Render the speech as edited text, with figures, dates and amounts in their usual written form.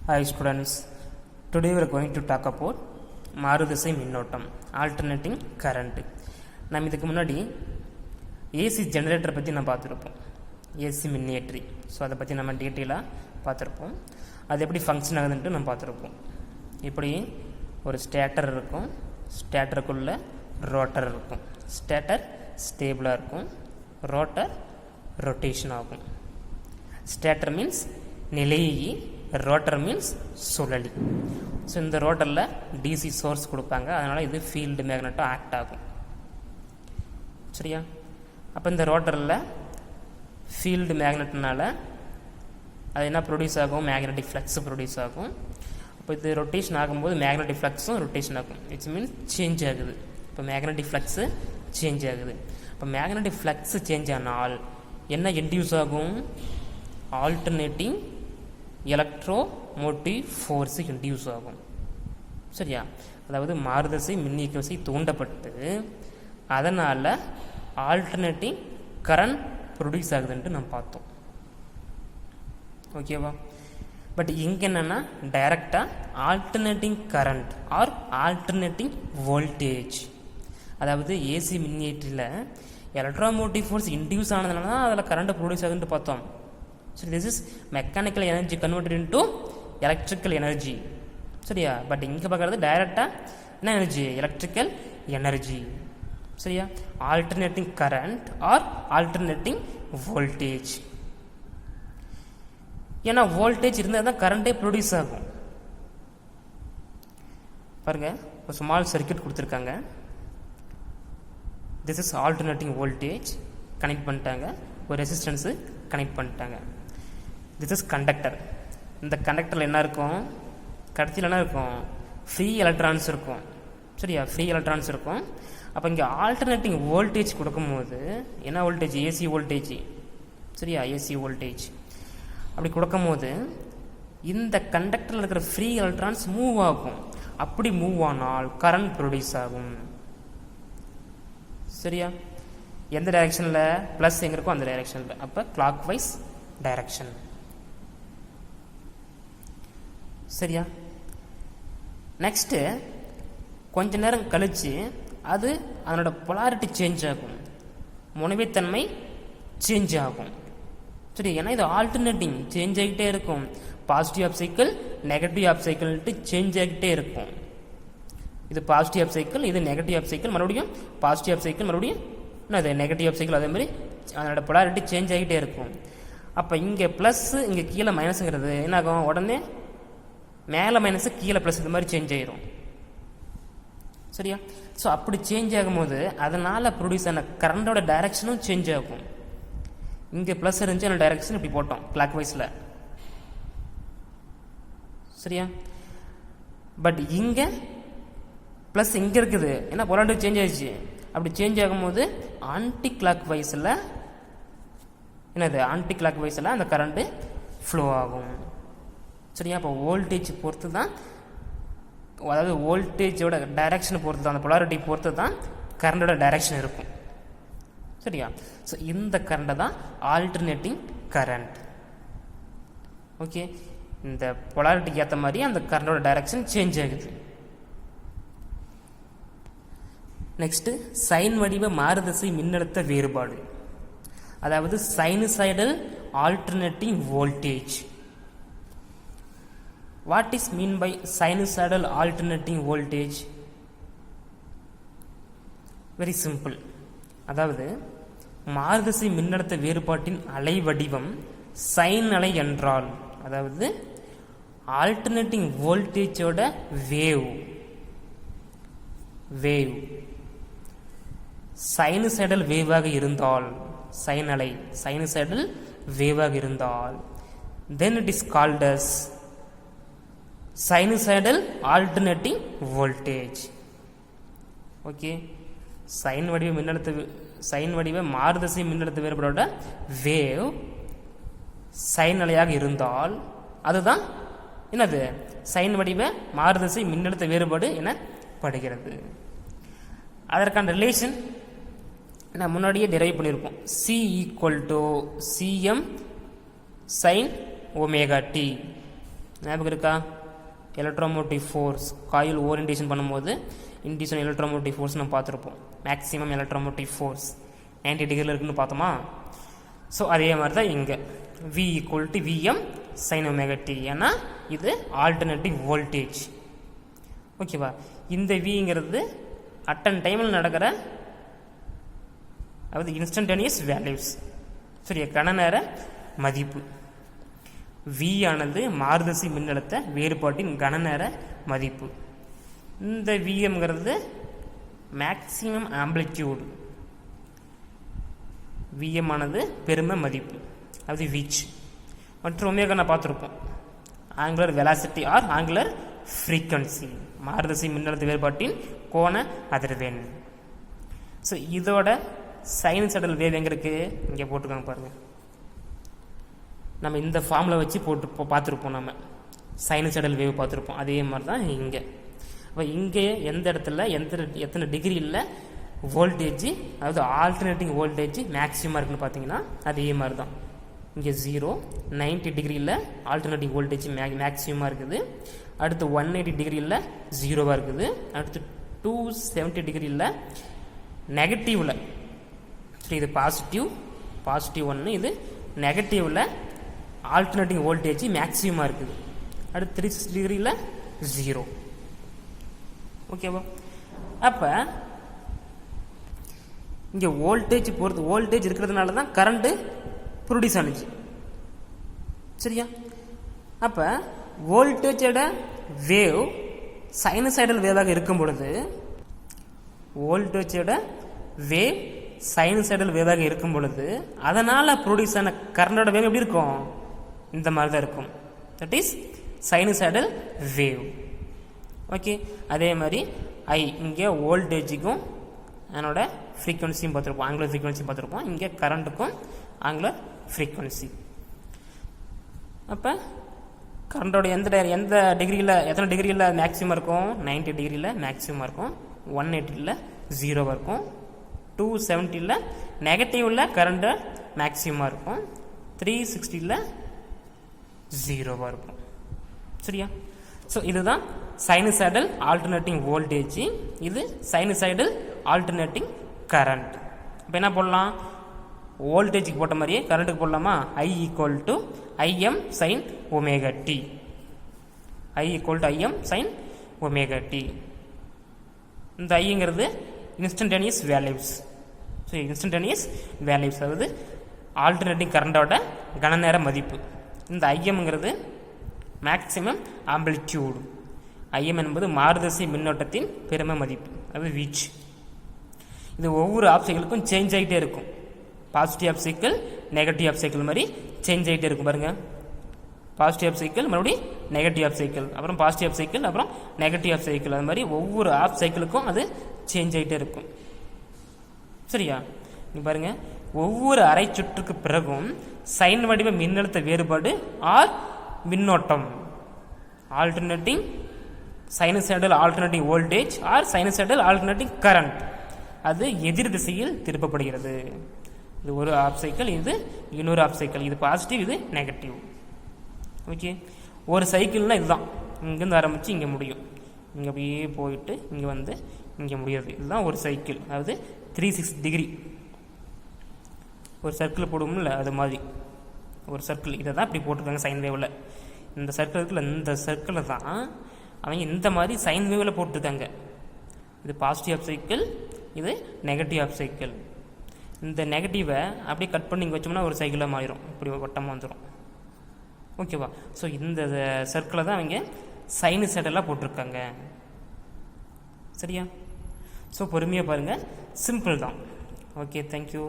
Hi students, today we are going to talk about மாறுதிசை மின்னோட்டம் alternating current. நாம் இதுக்கு முன்னாடி AC ஜெனரேட்டர் பற்றி நான் பார்த்துருப்போம், AC மின்னியற்றி. ஸோ அதை பற்றி நம்ம டீட்டெயிலாக பார்த்துருப்போம். அது எப்படி ஃபங்க்ஷன் ஆகுதுன்ட்டு நம்ம பார்த்துருப்போம். இப்படி ஒரு ஸ்டேட்டர் இருக்கும், ஸ்டேட்டருக்குள்ளே ரோட்டர் இருக்கும். ஸ்டேட்டர் ஸ்டேபிளாக இருக்கும், ரோட்டர் ரொட்டேஷன் ஆகும். ஸ்டேட்டர் மீன்ஸ் நிலையி, ரோட்டர் மீன்ஸ் சுழலி. ஸோ இந்த ரோட்டரில் டிசி சோர்ஸ் கொடுப்பாங்க, அதனால் இது ஃபீல்டு மேக்னெட்டாக ஆக்ட் ஆகும். சரியா? அப்போ இந்த ரோட்டரில் ஃபீல்டு மேக்னெட்னால அது என்ன ப்ரொடியூஸ் ஆகும்? மேக்னெட்டிக் ஃப்ளக்ஸ் ப்ரொடியூஸ் ஆகும். அப்போ இது ரொட்டேஷன் ஆகும்போது மேக்னெட்டிக் ஃப்ளக்ஸும் ரொட்டேஷன் ஆகும். இட்ஸ் மீன்ஸ் சேஞ்ச் ஆகுது. இப்போ மேக்னெட்டிக் ஃப்ளக்ஸு சேஞ்ச் ஆகுது. இப்போ மேக்னெட்டிக் ஃப்ளக்ஸு சேஞ்ச் ஆனால் என்ன இன்டியூஸ் ஆகும்? ஆல்டர்னேட்டிங் எலக்ட்ரோமோட்டிவ் ஃபோர்ஸு இன்டியூஸ் ஆகும். சரியா? அதாவது மாறுதிசை மின்னியக்கு விசை தூண்டப்பட்டு அதனால் ஆல்டர்னேட்டிங் கரண்ட் ப்ரொடியூஸ் ஆகுதுன்ட்டு நம்ம பார்த்தோம். ஓகேவா? பட் இங்கே என்னென்னா டைரக்டாக alternating current or alternating voltage, அதாவது ஏசி மின்னியற்றில் எலக்ட்ரோமோட்டிவ் ஃபோர்ஸ் இன்டியூஸ் ஆனதுனால தான் அதில் கரண்ட் ப்ரொடியூஸ் ஆகுதுன்ட்டு பார்த்தோம். So this is mechanical energy converted into electrical energy. சரியா? பட் இங்கே பார்க்குறது டைரெக்டாக என்ன எனர்ஜி? Electrical energy. சரியா? Alternating current or alternating voltage. ஏன்னா வோல்டேஜ் இருந்தால் தான் கரண்ட்டே ப்ரொடியூஸ் ஆகும். பாருங்க, ஒரு ஸ்மால் சர்க்யூட் கொடுத்துருக்காங்க. This is alternating voltage connect பண்ணிட்டாங்க, ஒரு ரெசிஸ்டன்ஸு கனெக்ட் பண்ணிட்டாங்க. This is conductor. இந்த கண்டக்டரில் என்ன இருக்கும்? கடைசியில் என்ன இருக்கும்? ஃப்ரீ எலக்ட்ரான்ஸ் இருக்கும். சரியா? ஃப்ரீ எலக்ட்ரான்ஸ் இருக்கும். அப்போ இங்கே ஆல்டர்னேட்டிங் வோல்டேஜ் கொடுக்கும்போது என்ன வோல்டேஜ்? AC voltage. சரியா? ஏசி வோல்டேஜ் அப்படி கொடுக்கும்போது இந்த கண்டக்டரில் இருக்கிற ஃப்ரீ எலக்ட்ரான்ஸ் மூவ் ஆகும். அப்படி மூவ் ஆனால் கரண்ட் ப்ரொடியூஸ் ஆகும். சரியா? எந்த டைரெக்ஷனில்? ப்ளஸ் எங்கே இருக்கோ அந்த டைரெக்ஷனில். அப்போ கிளாக் வைஸ் டைரக்ஷன். சரியா? நெக்ஸ்ட்டு கொஞ்ச நேரம் கழித்து அது அதனோட பொலாரிட்டி சேஞ்ச் ஆகும், முனைவுத்தன்மை சேஞ்ச் ஆகும். சரி? ஏன்னா இது ஆல்டர்னேட்டிங் சேஞ்ச் ஆகிட்டே இருக்கும். Positive half cycle, negative half சைக்கிள்ட்டு சேஞ்ச் ஆகிட்டே இருக்கும். இது பாசிட்டிவ் ஆஃப் சைக்கிள், இது நெகட்டிவ் ஆஃப் சைக்கிள், மறுபடியும் பாசிட்டிவ் ஆஃப் சைக்கிள், மறுபடியும் அது நெகட்டிவ் ஆஃப் சைக்கிள். அதேமாதிரி அதனோட பொலாரிட்டி சேஞ்ச் ஆகிட்டே இருக்கும். அப்போ இங்கே ப்ளஸ்ஸு, இங்கே கீழே மைனஸுங்கிறது என்ன ஆகும்? உடனே மேலே மைனஸு கீழே ப்ளஸ், இந்த மாதிரி சேஞ்ச் ஆகிரும். சரியா? ஸோ அப்படி சேஞ்ச் ஆகும்போது அதனால் ப்ரொடியூஸ் ஆன கரண்டோட டைரக்ஷனும் சேஞ்ச் ஆகும். இங்கே ப்ளஸ் இருந்துச்சு, அந்த டைரக்ஷன் இப்படி போட்டோம் கிளாக் வைஸில். சரியா? பட் இங்கே ப்ளஸ் இங்கே இருக்குது, ஏன்னா பொலாரிட்டி சேஞ்ச் ஆயிடுச்சு. அப்படி சேஞ்ச் ஆகும்போது ஆன்டி கிளாக் வைஸில் என்னது? ஆன்டி கிளாக் வைஸில் அந்த கரண்ட்டு ஃப்ளோ ஆகும். சரியா? அப்போ வோல்டேஜ் பொறுத்து தான், அதாவது வோல்டேஜோட டைரக்ஷனை பொறுத்து தான், அந்த பொலாரிட்டி பொறுத்து தான் கரண்டோட டைரக்ஷன் இருக்கும். சரியா? ஸோ இந்த கரண்ட்டை தான் ஆல்டர்னேட்டிங் கரண்ட். ஓகே, இந்த பொலாரிட்டிக்கு ஏற்ற மாதிரி அந்த கரண்டோட டைரக்ஷன் சேஞ்ச் ஆகுது. நெக்ஸ்ட்டு சைன் வடிவ மாறுதிசை மின்னழுத்த வேறுபாடு, அதாவது sinusoidal alternating voltage. What is mean by sinusoidal alternating voltage? Very simple. அதாவது மாறுதிசை மின்னழுத்த வேறுபாட்டின் அலை வடிவம் சைன் அலை என்றால், அதாவது ஆல்டர்னேட்டிங் வோல்டேஜோட வேவ் சைனுசாய்டல் வேவாக இருந்தால், சைன் அலை சைனுசாய்டல் வேவாக இருந்தால், then it is called as sinusoidal alternating voltage. Okay, sine வடிவ மாறுதிசை மின்னழுத்த வேறுபாடோட வேவ் சைன் அலையாக இருந்தால் அதுதான் என்னது? சைன் வடிவ மாறுதிசை மின்னழுத்த வேறுபாடு எனப்படுகிறது. அதற்கான ரிலேஷன் நான் முன்னாடியே டெரைவ் பண்ணியிருப்போம். C = CM sin omega t. ஞாபகம் இருக்கா? எலக்ட்ரோமோட்டிவ் ஃபோர்ஸ் காயில் ஓரியன்டேஷன் பண்ணும்போது இன்டியூஷன் எலக்ட்ரோமோட்டிவ் ஃபோர்ஸ் நம்ம பார்த்துருப்போம். மேக்ஸிமம் எலக்ட்ரோமோட்டிவ் ஃபோர்ஸ் 90 டிகிரியில் இருக்குன்னு பார்த்தோமா? ஸோ அதே மாதிரி தான் இங்கே V = Vm sin ωt. ஏன்னா இது ஆல்டர்னேட்டிவ் வோல்டேஜ். ஓகேவா? இந்த விங்கிறது அட்டன் டைமில் நடக்கிற அதாவது இன்ஸ்டன்டேனியஸ் வேல்யூஸ். சரியா? கண நேர மதிப்பு. V ஆனது மாறுதிசை மின்னழுத்த வேறுபாட்டின் கன நேர மதிப்பு. இந்த Vmங்கிறது மேக்ஸிமம் ஆம்பிளிடியூடு. Vm ஆனது பெரும மதிப்பு, அது வீச். மற்றும் ஒமேகா நான் பார்த்துருப்போம். Angular velocity or angular frequency, மாறுதிசை மின்னழுத்த வேறுபாட்டின் கோண அதிர்வெண். ஸோ இதோட சைனசாய்டல் வேவ் எங்கே இருக்குது? இங்கே போட்டுருக்காங்க பாருங்கள். நம்ம இந்த ஃபார்மில் வச்சு போட்டு பார்த்துருப்போம். நம்ம சைனசாய்டல் வேவ் பார்த்துருப்போம். அதே மாதிரி தான் இங்கே. அப்போ இங்கே எந்த இடத்துல எத்தனை டிகிரியில் வோல்டேஜ், அதாவது ஆல்டர்னேட்டிங் வோல்டேஜ் மேக்ஸிமம் இருக்குன்னு பார்த்தீங்கன்னா அதே மாதிரி தான். இங்கே 0 90 டிகிரியில் ஆல்டர்னேட்டிவ் வோல்டேஜ் மேக்ஸிமமாக இருக்குது. அடுத்து 180 டிகிரியில் 0வாக இருக்குது. அடுத்து 270 டிகிரியில் நெகட்டிவில், இது பாசிட்டிவ் 1, இது நெகட்டிவில் ஆல்டர்னேட்டிங் வோல்டேஜ் மேக்ஸிமமாக இருக்குது. அடுத்து 360 டிகிரியில் 0. ஓகேவா? அப்போ இங்கே வோல்டேஜ் இருக்கிறதுனால தான் கரண்ட்டு ப்ரொடியூஸ் ஆனிச்சு. சரியா? அப்போ வோல்டேஜோட வேவ் சைனசாய்டல் வேவாக இருக்கும் பொழுது, அதனால் ப்ரொடியூஸ் ஆன கரண்டோட வேவ் எப்படி இருக்கும்? இந்த மாதிரி தான் இருக்கும். That is sinusoidal wave. Okay. அதே மாதிரி இங்கே வோல்டேஜுக்கும் அதனோட ஃப்ரீக்வன்சியும் பார்த்துருப்போம், ஆங்குலர் ஃப்ரீக்வன்சியும் பார்த்துருப்போம். இங்கே கரண்ட்டுக்கும் ஆங்குலர் ஃப்ரீக்வன்சி. அப்போ கரண்டோட எந்த டிகிரியில், எத்தனை டிகிரியில் மேக்ஸிமம் இருக்கும்? 90 டிகிரியில் மேக்ஸிமம் இருக்கும். 180ல் 0வாக இருக்கும். 270ல் நெகட்டிவில் கரண்ட்டு மேக்ஸிமமாக இருக்கும். 360ல் 0வாக இருக்கும். சரியா? ஸோ இதுதான் சைனசாய்டல் ஆல்டர்னேட்டிங் வோல்டேஜ். இது சைனசாய்டல் ஆல்டர்னேட்டிங் கரண்ட். இப்போ என்ன போடலாம்? வோல்டேஜுக்கு போட்ட மாதிரியே கரண்ட்டுக்கு போடலாமா? I = Im sin ωt. I = Im sin ωt. இந்த ஐங்கிறது instantaneous values. So instantaneous values, அதாவது ஆல்டர்னேட்டிங் கரண்டோட கனநேர மதிப்பு. இந்த ஐஎம்ங்கிறது மேக்ஸிமம் ஆம்பிளிடியூடு. ஐஎம் என்பது மாறுதிசை மின்னோட்டத்தின் பெரும மதிப்பு, அது வீச். இது ஒவ்வொரு ஆஃப் சைக்கிளுக்கும் சேஞ்ச் ஆகிட்டே இருக்கும். Positive half cycle, negative half cycle மாதிரி சேஞ்ச் ஆகிட்டே இருக்கும். பாருங்கள், பாசிட்டிவ் ஆஃப் சைக்கிள், மறுபடியும் நெகட்டிவ் ஆஃப் சைக்கிள், அப்புறம் பாசிட்டிவ் ஆஃப் சைக்கிள், அப்புறம் நெகட்டிவ் ஆஃப் சைக்கிள். அது மாதிரி ஒவ்வொரு ஆஃப் சைக்கிளுக்கும் அது சேஞ்ச் ஆகிட்டே இருக்கும். சரியா? நீ பாருங்கள், ஒவ்வொரு அரை சுற்றுக்கு பிறகும் சைன் வடிவ மின்னழுத்த வேறுபாடு ஆர் மின்னோட்டம், alternating sinusoidal alternating voltage or sinusoidal alternating current, அது எதிர் திசையில் திருப்பப்படுகிறது. இது ஒரு ஆஃப் சைக்கிள், இது இன்னொரு ஆஃப் சைக்கிள். இது பாசிட்டிவ், இது நெகட்டிவ். ஓகே, ஒரு சைக்கிள்னால் இதுதான், இங்கேருந்து ஆரம்பித்து இங்கே முடியும். இங்கே அப்படியே போயிட்டு இங்கே வந்து இங்கே முடியாது. இதுதான் ஒரு சைக்கிள், அதாவது 360 டிகிரி. ஒரு சர்க்கிள் போடுவோம்ல, அது மாதிரி ஒரு சர்க்கிள். இதை தான் இப்படி போட்டிருக்காங்க சைன் வேவில். இந்த சர்க்கிள் இருக்குல்ல, இந்த சர்க்கிளில் தான் அவங்க இந்த மாதிரி சைன் வேவில் போட்டிருக்காங்க. இது பாசிட்டிவ் ஆஃப் சைக்கிள், இது நெகட்டிவ் ஆஃப் சைக்கிள். இந்த நெகட்டிவை அப்படியே கட் பண்ணி இங்கே வச்சோம்னா ஒரு சைக்கிளாக மாறிடும், இப்படி வட்டமாக வந்துடும். ஓகேவா? ஸோ இந்த சர்க்கிளை தான் அவங்க சைனசாய்டலாக போட்டிருக்காங்க. சரியா? ஸோ பொறுமையாக பாருங்கள், சிம்பிள் தான். Okay, thank you.